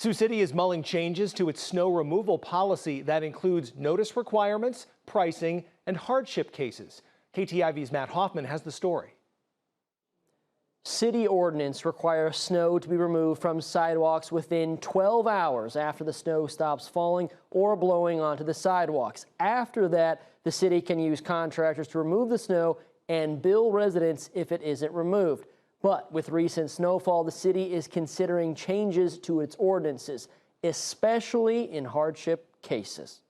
Sioux City is mulling changes to its snow removal policy that includes notice requirements, pricing, and hardship cases. KTIV's Matt Hoffman has the story. City ordinance requires snow to be removed from sidewalks within 12 hours after the snow stops falling or blowing onto the sidewalks. After that, the city can use contractors to remove the snow and bill residents if it isn't removed. But with recent snowfall, the city is considering changes to its ordinances, especially in hardship cases.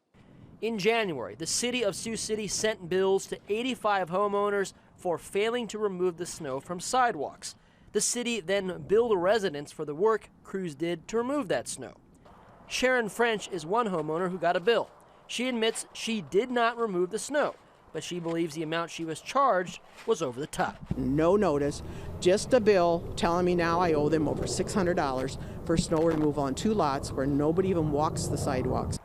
In January, the city of Sioux City sent bills to 85 homeowners for failing to remove the snow from sidewalks. The city then billed residents for the work crews did to remove that snow. Sharon French is one homeowner who got a bill. She admits she did not remove the snow, but she believes the amount she was charged was over the top. No notice, just a bill telling me now I owe them over $600 for snow removal on 2 lots where nobody even walks the sidewalks.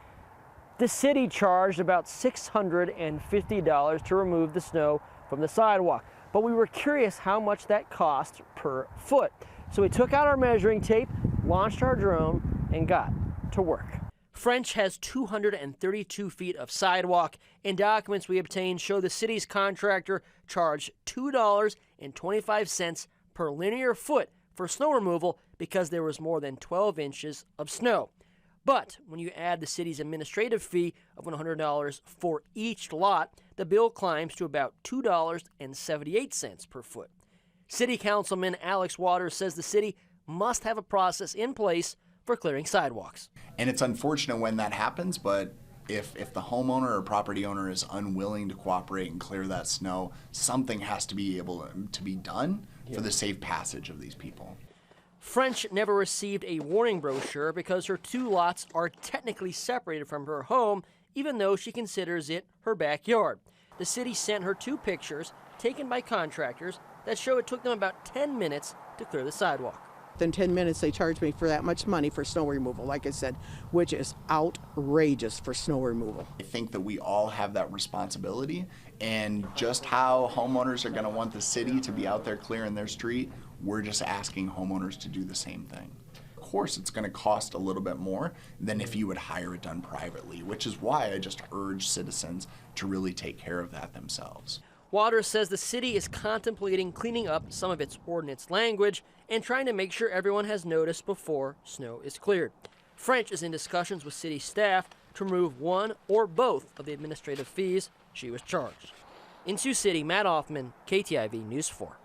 The city charged about $650 to remove the snow from the sidewalk, but we were curious how much that cost per foot. So we took out our measuring tape, launched our drone, and got to work. French has 232 feet of sidewalk, and documents we obtained show the city's contractor charged $2.25 per linear foot for snow removal because there was more than 12 inches of snow. But when you add the city's administrative fee of $100 for each lot, the bill climbs to about $2.78 per foot. City Councilman Alex Waters says the city must have a process in place for clearing sidewalks. And it's unfortunate when that happens, but if the homeowner or property owner is unwilling to cooperate and clear that snow, something has to be able to be done for the safe passage of these people. French never received a warning brochure because her 2 lots are technically separated from her home, even though she considers it her backyard. The city sent her 2 pictures taken by contractors that show it took them about 10 minutes to clear the sidewalk. Within 10 minutes they charged me for that much money for snow removal, like I said, which is outrageous for snow removal. I think that we all have that responsibility, and just how homeowners are going to want the city to be out there clearing their street, we're just asking homeowners to do the same thing. Of course, it's going to cost a little bit more than if you would hire it done privately, which is why I just urge citizens to really take care of that themselves. Waters says the city is contemplating cleaning up some of its ordinance language and trying to make sure everyone has notice before snow is cleared. French is in discussions with city staff to remove one or both of the administrative fees she was charged. In Sioux City, Matt Hoffman, KTIV News 4.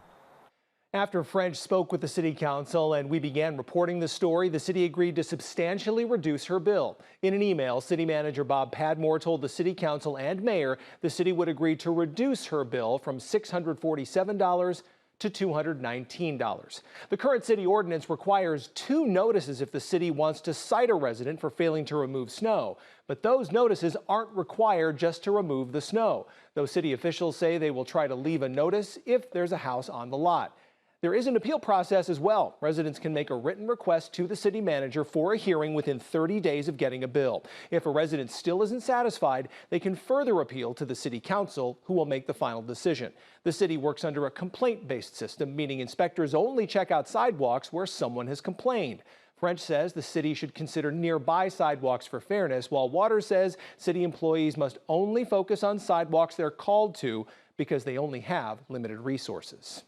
After French spoke with the city council and we began reporting the story, the city agreed to substantially reduce her bill. In an email, city manager Bob Padmore told the city council and mayor the city would agree to reduce her bill from $647 to $219. The current city ordinance requires 2 notices if the city wants to cite a resident for failing to remove snow. But those notices aren't required just to remove the snow, though city officials say they will try to leave a notice if there's a house on the lot. There is an appeal process as well. Residents can make a written request to the city manager for a hearing within 30 days of getting a bill. If a resident still isn't satisfied, they can further appeal to the city council, who will make the final decision. The city works under a complaint-based system, meaning inspectors only check out sidewalks where someone has complained. French says the city should consider nearby sidewalks for fairness, while Waters says city employees must only focus on sidewalks they're called to because they only have limited resources.